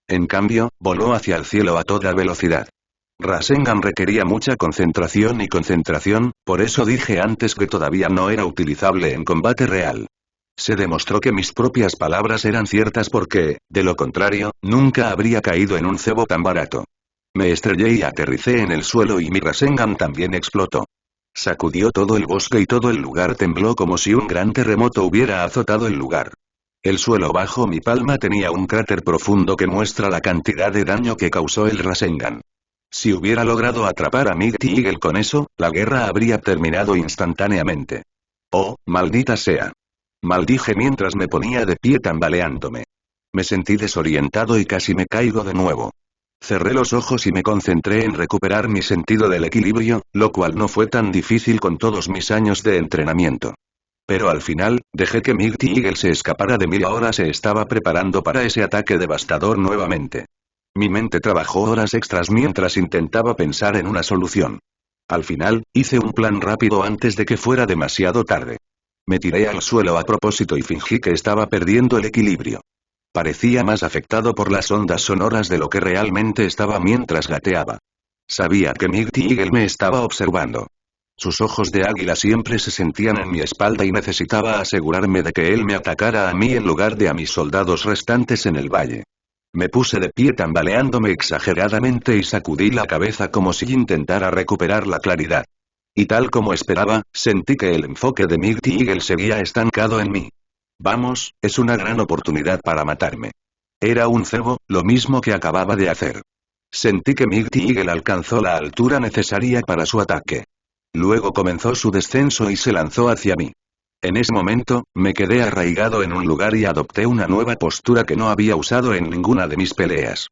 En cambio, voló hacia el cielo a toda velocidad. Rasengan requería mucha concentración, por eso dije antes que todavía no era utilizable en combate real. Se demostró que mis propias palabras eran ciertas porque, de lo contrario, nunca habría caído en un cebo tan barato. Me estrellé y aterricé en el suelo y mi Rasengan también explotó. Sacudió todo el bosque y todo el lugar tembló como si un gran terremoto hubiera azotado el lugar. El suelo bajo mi palma tenía un cráter profundo que muestra la cantidad de daño que causó el Rasengan. Si hubiera logrado atrapar a Mighty Eagle con eso, la guerra habría terminado instantáneamente. ¡Oh, maldita sea! Maldije mientras me ponía de pie tambaleándome. Me sentí desorientado y casi me caigo de nuevo. Cerré los ojos y me concentré en recuperar mi sentido del equilibrio, lo cual no fue tan difícil con todos mis años de entrenamiento. Pero al final, dejé que Mighty Eagle se escapara de mí y ahora se estaba preparando para ese ataque devastador nuevamente. Mi mente trabajó horas extras mientras intentaba pensar en una solución. Al final, hice un plan rápido antes de que fuera demasiado tarde. Me tiré al suelo a propósito y fingí que estaba perdiendo el equilibrio. Parecía más afectado por las ondas sonoras de lo que realmente estaba mientras gateaba. Sabía que Mighty Eagle me estaba observando. Sus ojos de águila siempre se sentían en mi espalda y necesitaba asegurarme de que él me atacara a mí en lugar de a mis soldados restantes en el valle. Me puse de pie tambaleándome exageradamente y sacudí la cabeza como si intentara recuperar la claridad. Y tal como esperaba, sentí que el enfoque de Mighty Eagle seguía estancado en mí. Vamos, es una gran oportunidad para matarme. Era un cebo, lo mismo que acababa de hacer. Sentí que Mighty Eagle alcanzó la altura necesaria para su ataque. Luego comenzó su descenso y se lanzó hacia mí. En ese momento, me quedé arraigado en un lugar y adopté una nueva postura que no había usado en ninguna de mis peleas.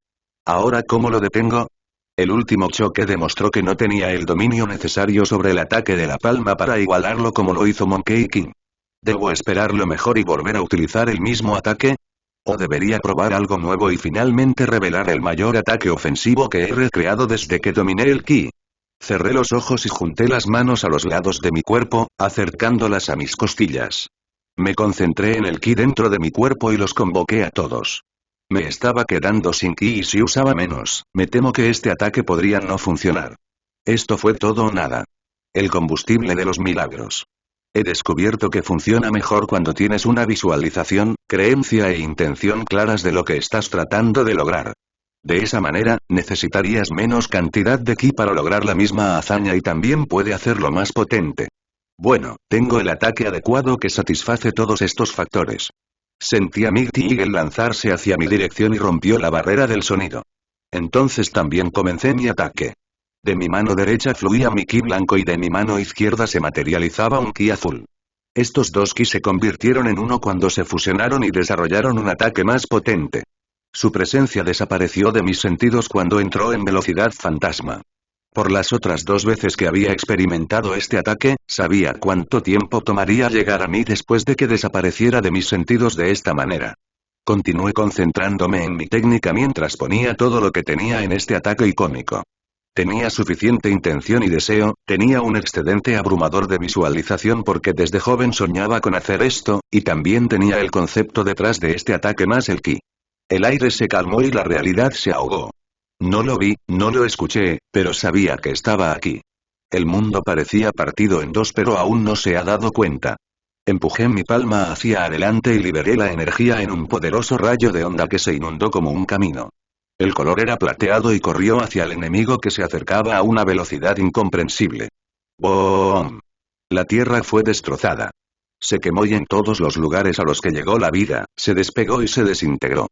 ¿Ahora cómo lo detengo? El último choque demostró que no tenía el dominio necesario sobre el ataque de la palma para igualarlo como lo hizo Monkey King. ¿Debo esperar lo mejor y volver a utilizar el mismo ataque? ¿O debería probar algo nuevo y finalmente revelar el mayor ataque ofensivo que he recreado desde que dominé el ki? Cerré los ojos y junté las manos a los lados de mi cuerpo, acercándolas a mis costillas. Me concentré en el ki dentro de mi cuerpo y los convoqué a todos. Me estaba quedando sin ki y si usaba menos, me temo que este ataque podría no funcionar. Esto fue todo o nada. El combustible de los milagros. He descubierto que funciona mejor cuando tienes una visualización, creencia e intención claras de lo que estás tratando de lograr. De esa manera, necesitarías menos cantidad de ki para lograr la misma hazaña y también puede hacerlo más potente. Bueno, tengo el ataque adecuado que satisface todos estos factores. Sentí a Mighty Eagle lanzarse hacia mi dirección y rompió la barrera del sonido. Entonces también comencé mi ataque. De mi mano derecha fluía mi ki blanco y de mi mano izquierda se materializaba un ki azul. Estos dos ki se convirtieron en uno cuando se fusionaron y desarrollaron un ataque más potente. Su presencia desapareció de mis sentidos cuando entró en velocidad fantasma. Por las otras dos veces que había experimentado este ataque, sabía cuánto tiempo tomaría llegar a mí después de que desapareciera de mis sentidos de esta manera. Continué concentrándome en mi técnica mientras ponía todo lo que tenía en este ataque icónico. Tenía suficiente intención y deseo, tenía un excedente abrumador de visualización porque desde joven soñaba con hacer esto, y también tenía el concepto detrás de este ataque más el ki. El aire se calmó y la realidad se ahogó. No lo vi, no lo escuché, pero sabía que estaba aquí. El mundo parecía partido en dos pero aún no se ha dado cuenta. Empujé mi palma hacia adelante y liberé la energía en un poderoso rayo de onda que se inundó como un camino. El color era plateado y corrió hacia el enemigo que se acercaba a una velocidad incomprensible. ¡Boom! La tierra fue destrozada. Se quemó y en todos los lugares a los que llegó la vida, se despegó y se desintegró.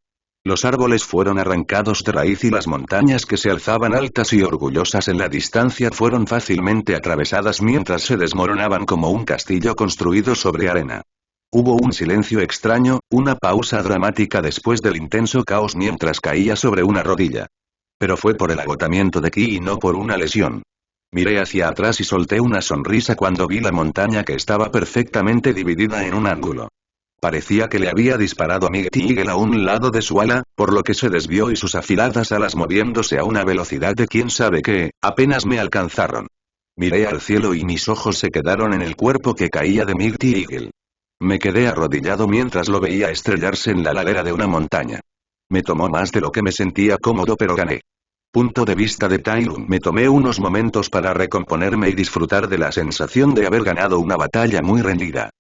Los árboles fueron arrancados de raíz y las montañas que se alzaban altas y orgullosas en la distancia fueron fácilmente atravesadas mientras se desmoronaban como un castillo construido sobre arena. Hubo un silencio extraño, una pausa dramática después del intenso caos mientras caía sobre una rodilla. Pero fue por el agotamiento de ki y no por una lesión. Miré hacia atrás y solté una sonrisa cuando vi la montaña que estaba perfectamente dividida en un ángulo. Parecía que le había disparado a Mighty Eagle a un lado de su ala, por lo que se desvió y sus afiladas alas moviéndose a una velocidad de quién sabe qué, apenas me alcanzaron. Miré al cielo y mis ojos se quedaron en el cuerpo que caía de Mighty Eagle. Me quedé arrodillado mientras lo veía estrellarse en la ladera de una montaña. Me tomó más de lo que me sentía cómodo pero gané. Punto de vista de Tai Lung. Me tomé unos momentos para recomponerme y disfrutar de la sensación de haber ganado una batalla muy rendida.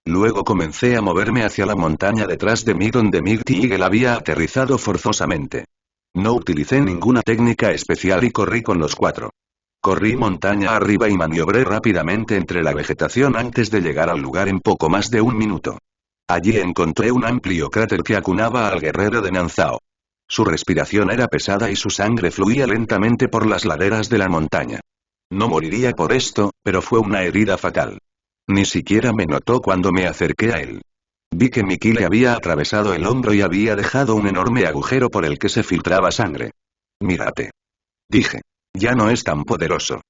Luego comencé a moverme hacia la montaña detrás de mí donde Mighty Eagle había aterrizado forzosamente. No utilicé ninguna técnica especial y corrí con los cuatro. Corrí montaña arriba y maniobré rápidamente entre la vegetación antes de llegar al lugar en poco más de un minuto. Allí encontré un amplio cráter que acunaba al guerrero de Nanzao. Su respiración era pesada y su sangre fluía lentamente por las laderas de la montaña. No moriría por esto, pero fue una herida fatal. Ni siquiera me notó cuando me acerqué a él. Vi que mi ki le había atravesado el hombro y había dejado un enorme agujero por el que se filtraba sangre. Mírate. Dije. Ya no es tan poderoso.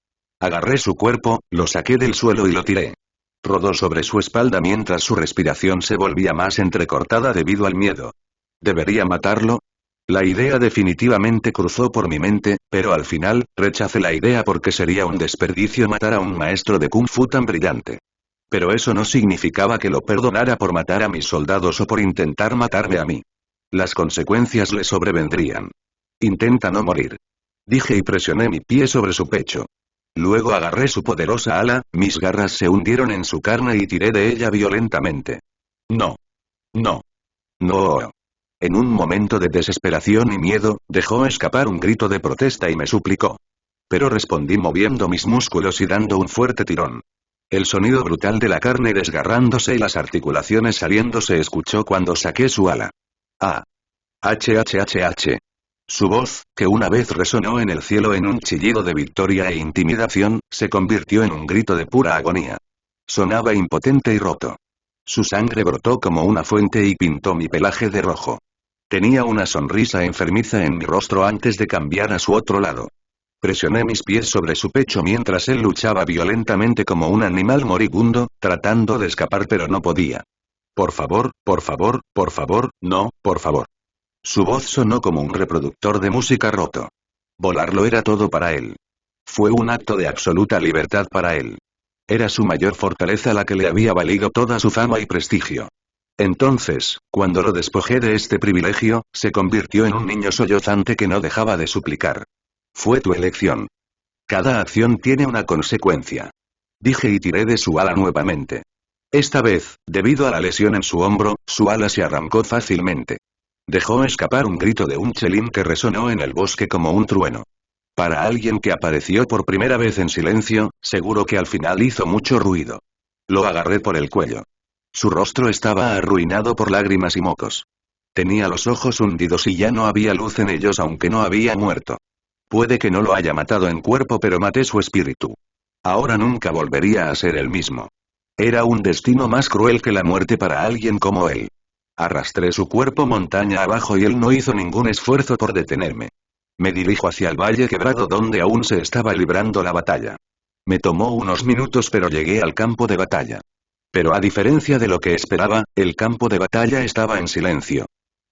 Agarré su cuerpo, lo saqué del suelo y lo tiré. Rodó sobre su espalda mientras su respiración se volvía más entrecortada debido al miedo. ¿Debería matarlo? La idea definitivamente cruzó por mi mente, pero al final, rechacé la idea porque sería un desperdicio matar a un maestro de Kung Fu tan brillante. Pero eso no significaba que lo perdonara por matar a mis soldados o por intentar matarme a mí. Las consecuencias le sobrevendrían. Intenta no morir. Dije y presioné mi pie sobre su pecho. Luego agarré su poderosa ala, mis garras se hundieron en su carne y tiré de ella violentamente. No. No. No. En un momento de desesperación y miedo, dejó escapar un grito de protesta y me suplicó. Pero respondí moviendo mis músculos y dando un fuerte tirón. El sonido brutal de la carne desgarrándose y las articulaciones saliendo se escuchó cuando saqué su ala. Ah. HHHH. Su voz, que una vez resonó en el cielo en un chillido de victoria e intimidación, se convirtió en un grito de pura agonía. Sonaba impotente y roto. Su sangre brotó como una fuente y pintó mi pelaje de rojo. Tenía una sonrisa enfermiza en mi rostro antes de cambiar a su otro lado. Presioné mis pies sobre su pecho mientras él luchaba violentamente como un animal moribundo, tratando de escapar pero no podía. Por favor, no, por favor. Su voz sonó como un reproductor de música roto. Volarlo era todo para él. Fue un acto de absoluta libertad para él. Era su mayor fortaleza la que le había valido toda su fama y prestigio. Entonces, cuando lo despojé de este privilegio, se convirtió en un niño sollozante que no dejaba de suplicar. Fue tu elección. Cada acción tiene una consecuencia. Dije y tiré de su ala nuevamente. Esta vez, debido a la lesión en su hombro, su ala se arrancó fácilmente. Dejó escapar un grito de un chelín que resonó en el bosque como un trueno. Para alguien que apareció por primera vez en silencio, seguro que al final hizo mucho ruido. Lo agarré por el cuello. Su rostro estaba arruinado por lágrimas y mocos. Tenía los ojos hundidos y ya no había luz en ellos aunque no había muerto. Puede que no lo haya matado en cuerpo pero maté su espíritu. Ahora nunca volvería a ser el mismo. Era un destino más cruel que la muerte para alguien como él. Arrastré su cuerpo montaña abajo y él no hizo ningún esfuerzo por detenerme. Me dirijo hacia el valle quebrado donde aún se estaba librando la batalla. Me tomó unos minutos pero llegué al campo de batalla. Pero a diferencia de lo que esperaba, el campo de batalla estaba en silencio.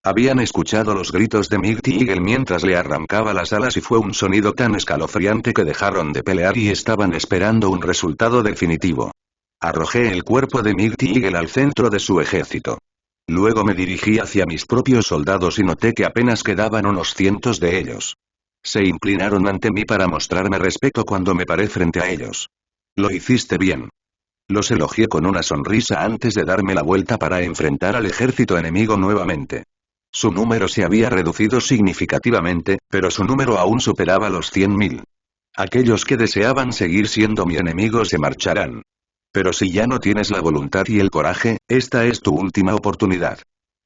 Habían escuchado los gritos de Mighty Eagle mientras le arrancaba las alas y fue un sonido tan escalofriante que dejaron de pelear y estaban esperando un resultado definitivo. Arrojé el cuerpo de Mighty Eagle al centro de su ejército. Luego me dirigí hacia mis propios soldados y noté que apenas quedaban unos cientos de ellos. Se inclinaron ante mí para mostrarme respeto cuando me paré frente a ellos. Lo hiciste bien. Los elogié con una sonrisa antes de darme la vuelta para enfrentar al ejército enemigo nuevamente. Su número se había reducido significativamente, pero su número aún superaba los 100.000. Aquellos que deseaban seguir siendo mi enemigo se marcharán. Pero si ya no tienes la voluntad y el coraje, esta es tu última oportunidad.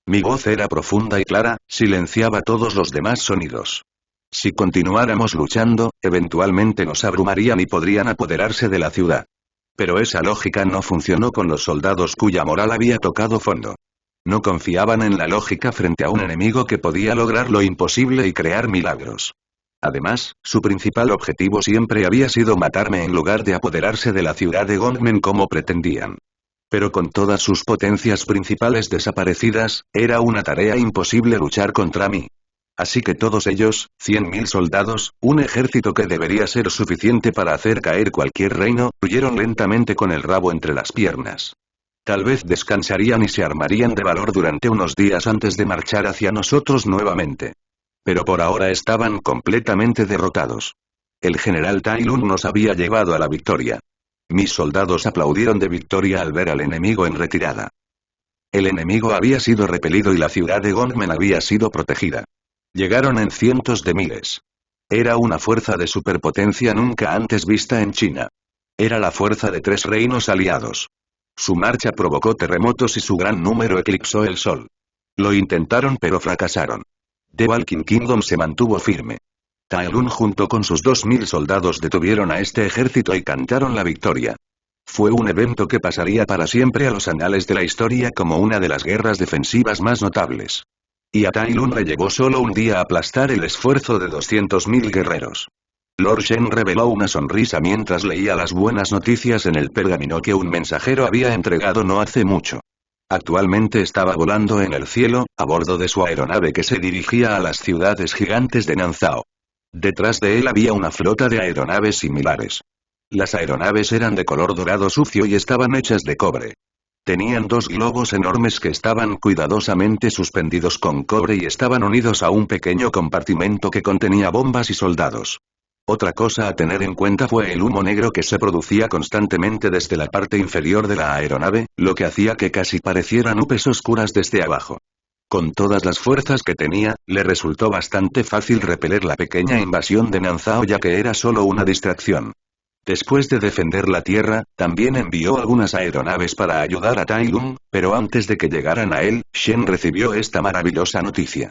Mi voz era profunda y clara, silenciaba todos los demás sonidos. Si continuáramos luchando, eventualmente nos abrumarían y podrían apoderarse de la ciudad. Pero esa lógica no funcionó con los soldados cuya moral había tocado fondo. No confiaban en la lógica frente a un enemigo que podía lograr lo imposible y crear milagros. Además, su principal objetivo siempre había sido matarme en lugar de apoderarse de la ciudad de Gongmen como pretendían. Pero con todas sus potencias principales desaparecidas, era una tarea imposible luchar contra mí. Así que todos ellos, 100.000 soldados, un ejército que debería ser suficiente para hacer caer cualquier reino, huyeron lentamente con el rabo entre las piernas. Tal vez descansarían y se armarían de valor durante unos días antes de marchar hacia nosotros nuevamente. Pero por ahora estaban completamente derrotados. El general Tai Lung nos había llevado a la victoria. Mis soldados aplaudieron de victoria al ver al enemigo en retirada. El enemigo había sido repelido y la ciudad de Gongmen había sido protegida. Llegaron en cientos de miles. Era una fuerza de superpotencia nunca antes vista en China. Era la fuerza de 3 reinos aliados. Su marcha provocó terremotos y su gran número eclipsó el sol. Lo intentaron pero fracasaron. The Walking Kingdom se mantuvo firme. Tai Lung junto con sus 2.000 soldados detuvieron a este ejército y cantaron la victoria. Fue un evento que pasaría para siempre a los anales de la historia como una de las guerras defensivas más notables. Y a Tai Lung le llevó solo un día aplastar el esfuerzo de 200.000 guerreros. Lord Shen reveló una sonrisa mientras leía las buenas noticias en el pergamino que un mensajero había entregado no hace mucho. Actualmente estaba volando en el cielo, a bordo de su aeronave que se dirigía a las ciudades gigantes de Nanzhao. Detrás de él había una flota de aeronaves similares. Las aeronaves eran de color dorado sucio y estaban hechas de cobre. Tenían dos globos enormes que estaban cuidadosamente suspendidos con cobre y estaban unidos a un pequeño compartimento que contenía bombas y soldados. Otra cosa a tener en cuenta fue el humo negro que se producía constantemente desde la parte inferior de la aeronave, lo que hacía que casi parecieran nubes oscuras desde abajo. Con todas las fuerzas que tenía, le resultó bastante fácil repeler la pequeña invasión de Nanzhao ya que era solo una distracción. Después de defender la tierra, también envió algunas aeronaves para ayudar a Tai Lung, pero antes de que llegaran a él, Shen recibió esta maravillosa noticia.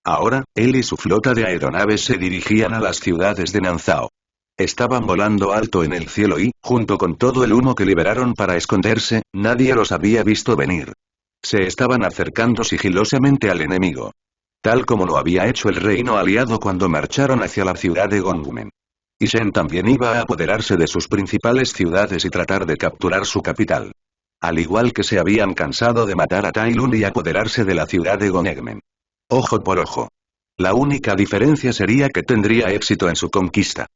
Ahora, él y su flota de aeronaves se dirigían a las ciudades de Nanzhao. Estaban volando alto en el cielo y, junto con todo el humo que liberaron para esconderse, nadie los había visto venir. Se estaban acercando sigilosamente al enemigo. Tal como lo había hecho el reino aliado cuando marcharon hacia la ciudad de Gongmen. Y Shen también iba a apoderarse de sus principales ciudades y tratar de capturar su capital. Al igual que se habían cansado de matar a Tai Lung y apoderarse de la ciudad de Gongmen. Ojo por ojo. La única diferencia sería que tendría éxito en su conquista.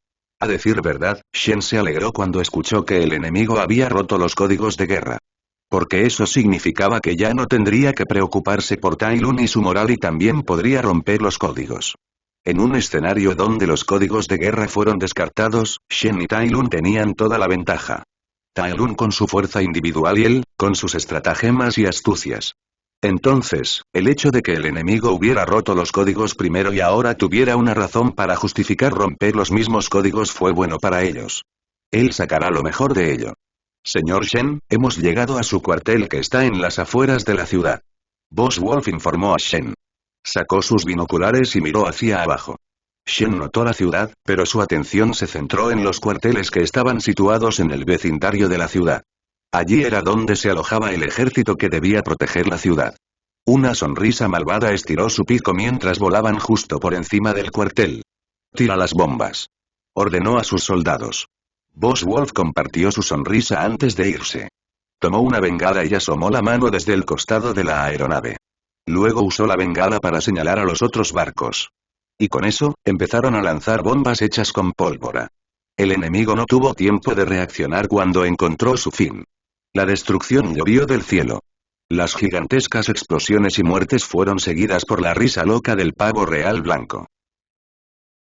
A decir verdad, Shen se alegró cuando escuchó que el enemigo había roto los códigos de guerra. Porque eso significaba que ya no tendría que preocuparse por Tai Lung y su moral y también podría romper los códigos. En un escenario donde los códigos de guerra fueron descartados, Shen y Tai Lung tenían toda la ventaja. Tai Lung con su fuerza individual y él, con sus estratagemas y astucias. Entonces, el hecho de que el enemigo hubiera roto los códigos primero y ahora tuviera una razón para justificar romper los mismos códigos fue bueno para ellos. Él sacará lo mejor de ello. Señor Shen, hemos llegado a su cuartel que está en las afueras de la ciudad. Boss Wolf informó a Shen. Sacó sus binoculares y miró hacia abajo. Shen notó la ciudad, pero su atención se centró en los cuarteles que estaban situados en el vecindario de la ciudad. Allí era donde se alojaba el ejército que debía proteger la ciudad. Una sonrisa malvada estiró su pico mientras volaban justo por encima del cuartel. Tira las bombas. Ordenó a sus soldados. Boss Wolf compartió su sonrisa antes de irse. Tomó una bengala y asomó la mano desde el costado de la aeronave. Luego usó la bengala para señalar a los otros barcos. Y con eso, empezaron a lanzar bombas hechas con pólvora. El enemigo no tuvo tiempo de reaccionar cuando encontró su fin. La destrucción llovió del cielo. Las gigantescas explosiones y muertes fueron seguidas por la risa loca del pavo real blanco.